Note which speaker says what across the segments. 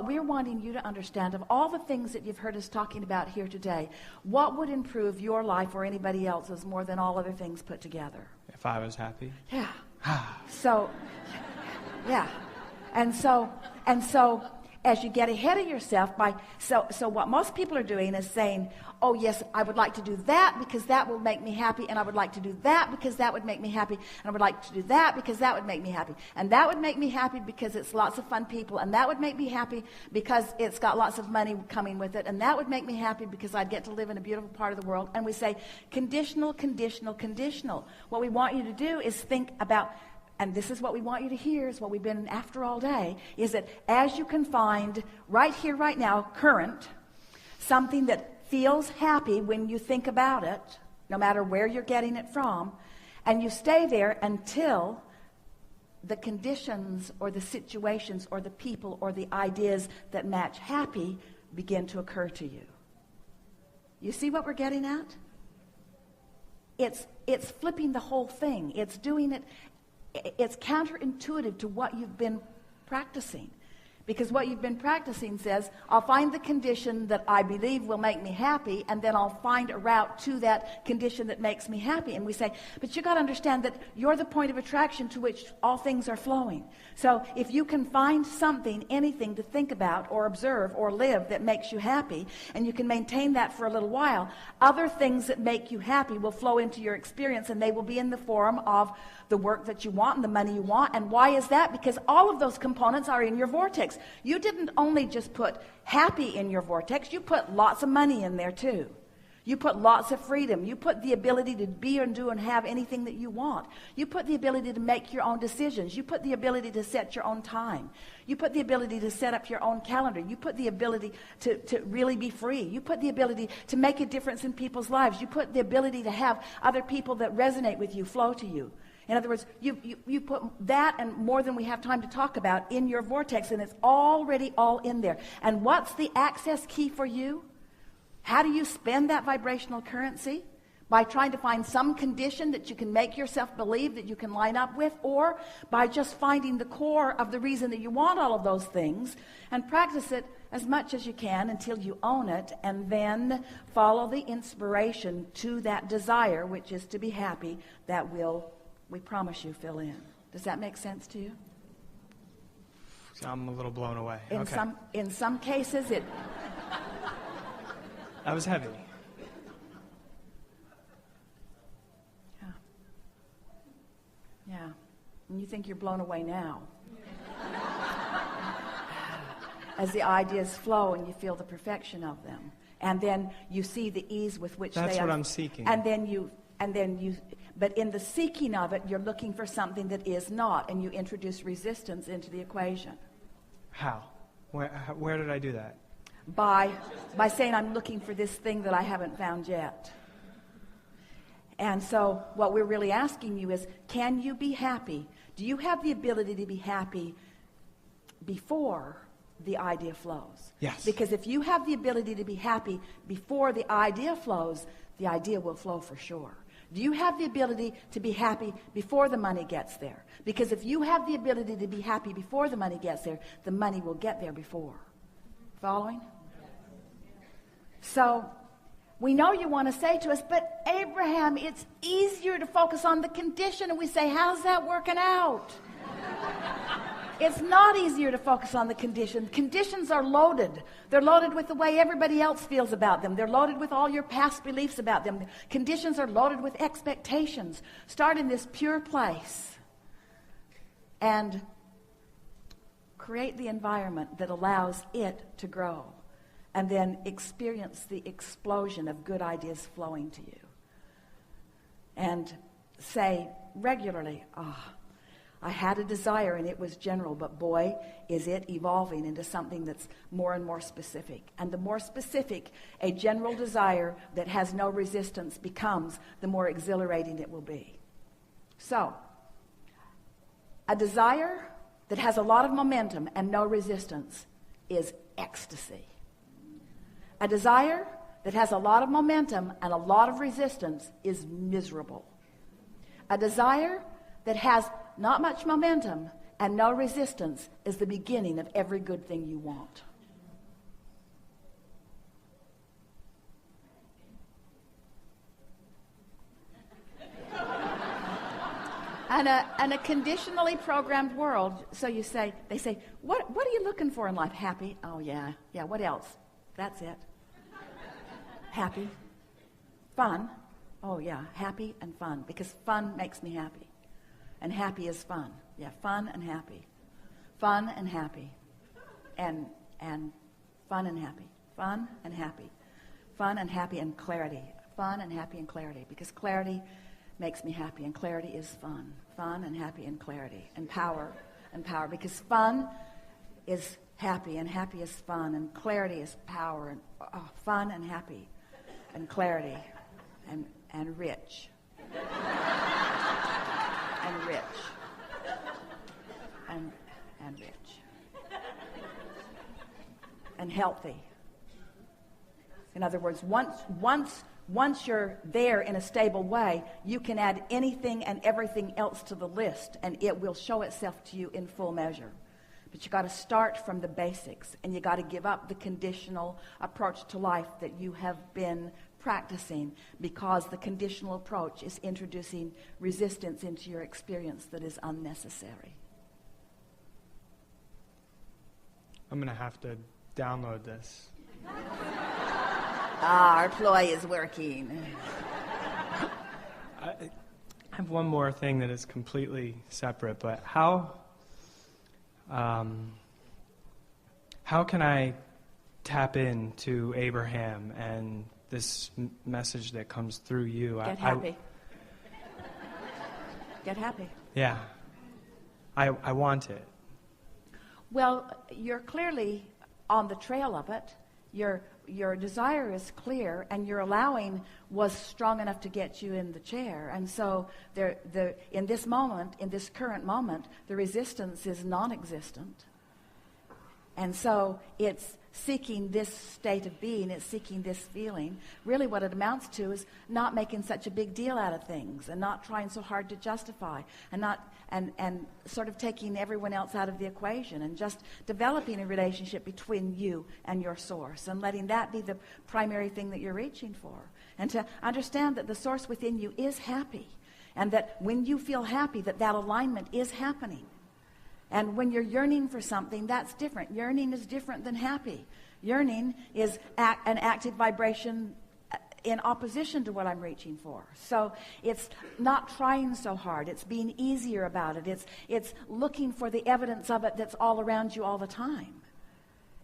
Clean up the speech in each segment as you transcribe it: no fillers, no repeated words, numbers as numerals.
Speaker 1: we're wanting you to understand, of all the things that you've heard us talking about here today, what would improve your life or anybody else's more than all other things put together?
Speaker 2: If I was happy?
Speaker 1: Yeah. So, yeah. And so, as you get ahead of yourself so what most people are doing is saying, oh yes, I would like to do that because that will make me happy, and I would like to do that because that would make me happy, and I would like to do that because that would make me happy, and that would make me happy because it's lots of fun people, and that would make me happy because it's got lots of money coming with it, and that would make me happy because I'd get to live in a beautiful part of the world. And we say conditional, conditional, conditional. What we want you to do is think about, and this is what we want you to hear, is what we've been after all day, is that as you can find right here, right now, current, something that feels happy when you think about it, no matter where you're getting it from, and you stay there until the conditions or the situations or the people or the ideas that match happy begin to occur to you. You see what we're getting at? It's flipping the whole thing. It's doing it. It's counterintuitive to what you've been practicing. Because what you've been practicing says, I'll find the condition that I believe will make me happy, and then I'll find a route to that condition that makes me happy. And we say, but you got to understand that you're the point of attraction to which all things are flowing. So if you can find something, anything to think about or observe or live that makes you happy, and you can maintain that for a little while, other things that make you happy will flow into your experience, and they will be in the form of the work that you want and the money you want. And why is that? Because all of those components are in your vortex. You didn't only just put happy in your vortex, you put lots of money in there too. You put lots of freedom. You put the ability to be and do and have anything that you want. You put the ability to make your own decisions. You put the ability to set your own time. You put the ability to set up your own calendar. You put the ability to really be free. You put the ability to make a difference in people's lives. You put the ability to have other people that resonate with you flow to you. In other words, you put that and more than we have time to talk about in your vortex, and it's already all in there. And what's the access key for you? How do you spend that vibrational currency? By trying to find some condition that you can make yourself believe that you can line up with, or by just finding the core of the reason that you want all of those things and practice it as much as you can until you own it, and then follow the inspiration to that desire, which is to be happy, that will, we promise you, fill in. Does that make sense to you?
Speaker 2: I'm a little blown away.
Speaker 1: In some cases it...
Speaker 2: That was heavy.
Speaker 1: Yeah. And you think you're blown away now. As the ideas flow and you feel the perfection of them. And then you see the ease with which
Speaker 2: That's what I'm seeking.
Speaker 1: But in the seeking of it, you're looking for something that is not, and you introduce resistance into the equation.
Speaker 2: How? Where did I do that?
Speaker 1: By saying, I'm looking for this thing that I haven't found yet. And so what we're really asking you is, can you be happy? Do you have the ability to be happy before the idea flows?
Speaker 2: Yes.
Speaker 1: Because if you have the ability to be happy before the idea flows, the idea will flow for sure. Do you have the ability to be happy before the money gets there? Because if you have the ability to be happy before the money gets there, the money will get there before. Following? So, we know you want to say to us, but Abraham, it's easier to focus on the condition. And we say, how's that working out? It's not easier to focus on the condition. Conditions are loaded. They're loaded with the way everybody else feels about them. They're loaded with all your past beliefs about them. Conditions are loaded with expectations. Start in this pure place and create the environment that allows it to grow. And then experience the explosion of good ideas flowing to you. And say regularly, I had a desire and it was general, but boy, is it evolving into something that's more and more specific. And the more specific a general desire that has no resistance becomes, the more exhilarating it will be. So, a desire that has a lot of momentum and no resistance is ecstasy. A desire that has a lot of momentum and a lot of resistance is miserable. A desire that has not much momentum and no resistance is the beginning of every good thing you want. and a conditionally programmed world. So they say, what are you looking for in life? Happy? Oh yeah. What else? That's it. Happy. Fun. Oh yeah, happy and fun, because fun makes me happy. And happy is fun. Yeah, fun and happy. Fun and happy. And fun and happy. Fun and happy. Fun and happy and clarity. Fun and happy and clarity, because clarity makes me happy, and clarity is fun. Fun and happy and clarity. And power, because fun is happy, and happy is fun, and clarity is power, and fun and happy and clarity and rich. And rich. And rich. And healthy. In other words, once you're there in a stable way, you can add anything and everything else to the list, and it will show itself to you in full measure. But you got to start from the basics, and you got to give up the conditional approach to life that you have been practicing, because the conditional approach is introducing resistance into your experience that is unnecessary.
Speaker 2: I'm going to have to download this.
Speaker 1: Our ploy is working.
Speaker 2: I have one more thing that is completely separate, but how can I tap into Abraham and this message that comes through you?
Speaker 1: Get happy. Get happy.
Speaker 2: Yeah. I want it.
Speaker 1: Well, you're clearly on the trail of it. Your desire is clear, and your allowing was strong enough to get you in the chair. And so in this moment, in this current moment, the resistance is non-existent. And so it's seeking this state of being, it's seeking this feeling. Really what it amounts to is not making such a big deal out of things, and not trying so hard to justify, and sort of taking everyone else out of the equation, and just developing a relationship between you and your source, and letting that be the primary thing that you're reaching for. And to understand that the source within you is happy, and that when you feel happy, that alignment is happening. And when you're yearning for something, that's different. Yearning is different than happy. Yearning is an active vibration in opposition to what I'm reaching for. So it's not trying so hard. It's being easier about it. It's looking for the evidence of it that's all around you all the time.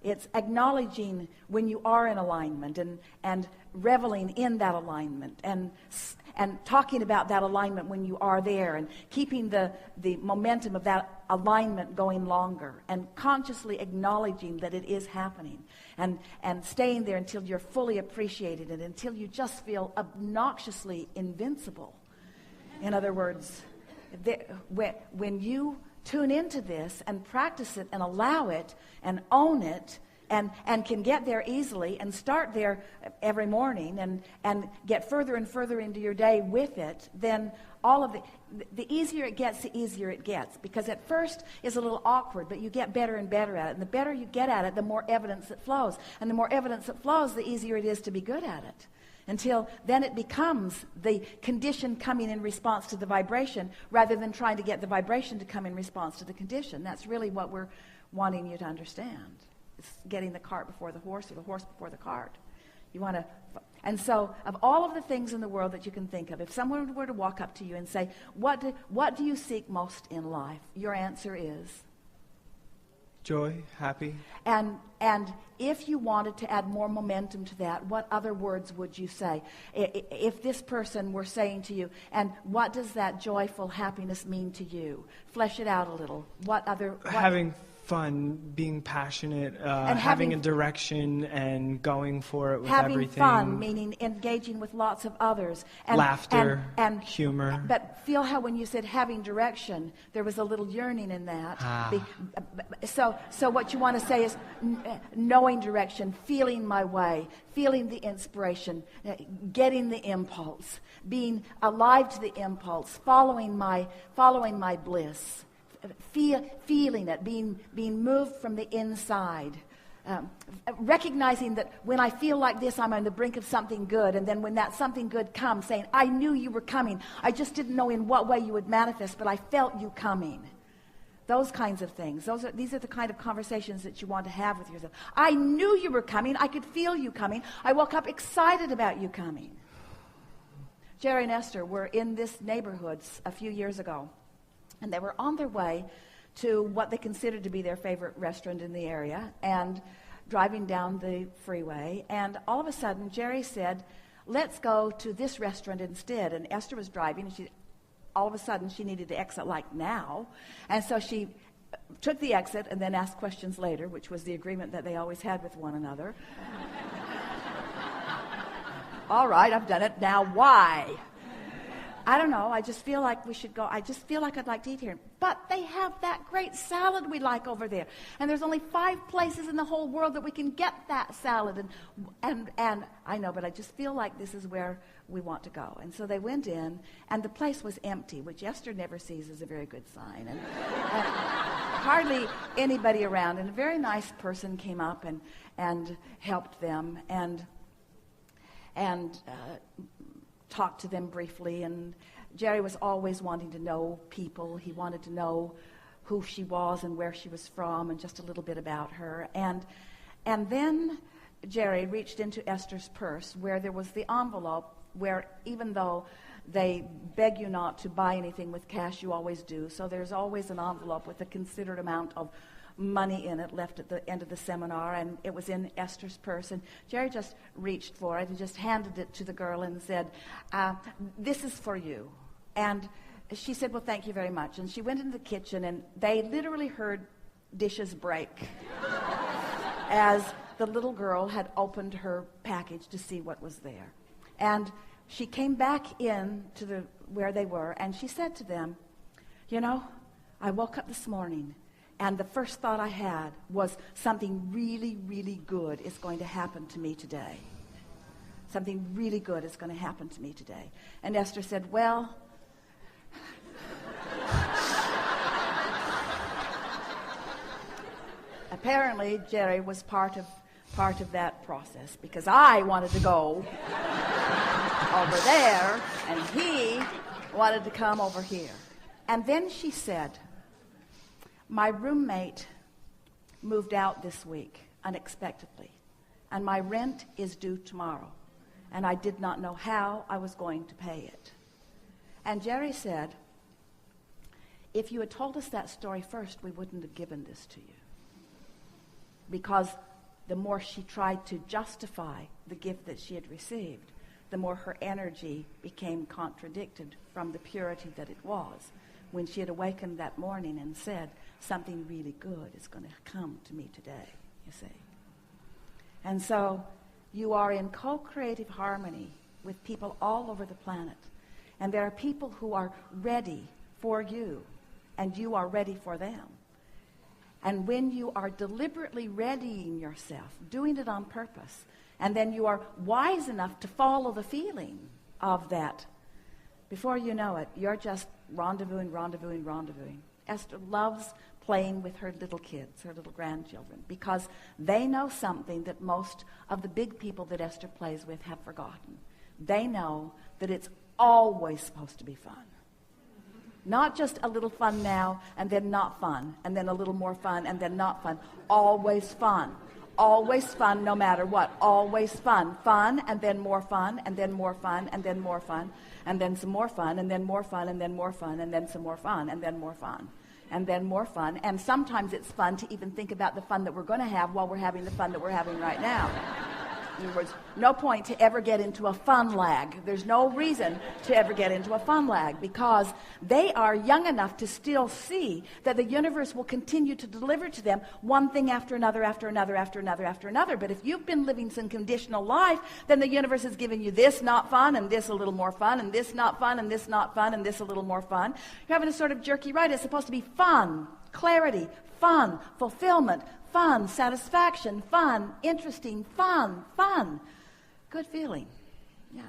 Speaker 1: It's acknowledging when you are in alignment, and reveling in that alignment, and talking about that alignment when you are there, and keeping the momentum of that alignment going longer, and consciously acknowledging that it is happening, and staying there until you're fully appreciated, and until you just feel obnoxiously invincible. In other words, when you tune into this and practice it and allow it and own it, and can get there easily, and start there every morning, and get further and further into your day with it, then all of the easier it gets, the easier it gets. Because at first it's a little awkward, but you get better and better at it. And the better you get at it, the more evidence it flows. And the more evidence it flows, the easier it is to be good at it. Until then it becomes the condition coming in response to the vibration, rather than trying to get the vibration to come in response to the condition. That's really what we're wanting you to understand. It's getting the cart before the horse, or the horse before the cart. You want to, and so of all of the things in the world that you can think of, if someone were to walk up to you and say, what do you seek most in life? Your answer is?
Speaker 2: Joy, happy.
Speaker 1: And if you wanted to add more momentum to that, what other words would you say? If this person were saying to you, and what does that joyful happiness mean to you? Flesh it out a little.
Speaker 2: Having fun, being passionate, and having a direction, and going for it with everything.
Speaker 1: Having fun, meaning engaging with lots of others. And,
Speaker 2: laughter,
Speaker 1: and
Speaker 2: humor.
Speaker 1: But feel how when you said having direction, there was a little yearning in that. So what you want to say is knowing direction, feeling my way, feeling the inspiration, getting the impulse, being alive to the impulse, following my bliss. Feeling it, being moved from the inside, recognizing that when I feel like this, I'm on the brink of something good, and then when that something good comes, saying, I knew you were coming. I just didn't know in what way you would manifest, but I felt you coming. Those kinds of things. These are the kind of conversations that you want to have with yourself. I knew you were coming. I could feel you coming. I woke up excited about you coming. Jerry and Esther were in this neighborhood a few years ago, and they were on their way to what they considered to be their favorite restaurant in the area, and driving down the freeway. And all of a sudden, Jerry said, let's go to this restaurant instead. And Esther was driving, and all of a sudden, she needed to exit like now. And so she took the exit and then asked questions later, which was the agreement that they always had with one another. All right, I've done it. Now why? I don't know. I just feel like we should go. I just feel like I'd like to eat here. But they have that great salad we like over there. And there's only 5 places in the whole world that we can get that salad. And I know, but I just feel like this is where we want to go. And so they went in, and the place was empty, which Esther never sees as a very good sign. And hardly anybody around. And a very nice person came up and helped them and talked to them briefly. And Jerry was always wanting to know people. He wanted to know who she was and where she was from and just a little bit about her. And then Jerry reached into Esther's purse where there was the envelope where, even though they beg you not to buy anything with cash, you always do. So there's always an envelope with a considered amount of money in it left at the end of the seminar, and it was in Esther's purse. And Jerry just reached for it and just handed it to the girl and said, this is for you. And she said, well, thank you very much. And she went into the kitchen, and they literally heard dishes break as the little girl had opened her package to see what was there. And she came back in to where they were, and she said to them, you know, I woke up this morning, and the first thought I had was something really, really good is going to happen to me today. Something really good is going to happen to me today. And Esther said, well, apparently Jerry was part of that process, because I wanted to go over there, and he wanted to come over here. And then she said, my roommate moved out this week unexpectedly, and my rent is due tomorrow, and I did not know how I was going to pay it. And Jerry said, if you had told us that story first, we wouldn't have given this to you. Because the more she tried to justify the gift that she had received, the more her energy became contradicted from the purity that it was. When she had awakened that morning and said, something really good is going to come to me today, you see. And so you are in co-creative harmony with people all over the planet. And there are people who are ready for you, and you are ready for them. And when you are deliberately readying yourself, doing it on purpose, and then you are wise enough to follow the feeling of that, before you know it, you're just rendezvousing. Esther loves playing with her little kids, her little grandchildren, because they know something that most of the big people that Esther plays with have forgotten. They know that it's always supposed to be fun. Not just a little fun now and then not fun, and then a little more fun and then not fun. Always fun. Always fun no matter what. Always fun. Fun and then more fun and then more fun and then more fun and then some more fun and then more fun and then more fun and then some more fun and then more fun and then more fun. And sometimes it's fun to even think about the fun that we're going to have while we're having the fun that we're having right now. In other words, no point to ever get into a fun lag. There's no reason to ever get into a fun lag, because they are young enough to still see that the universe will continue to deliver to them one thing after another, after another, after another, after another. But if you've been living some conditional life, then the universe is giving you this not fun, and this a little more fun, and this not fun, and this not fun, and this a little more fun. You're having a sort of jerky ride. It's supposed to be fun, clarity, fun, fulfillment, fun, satisfaction, fun, interesting, fun. Good feeling. Yeah.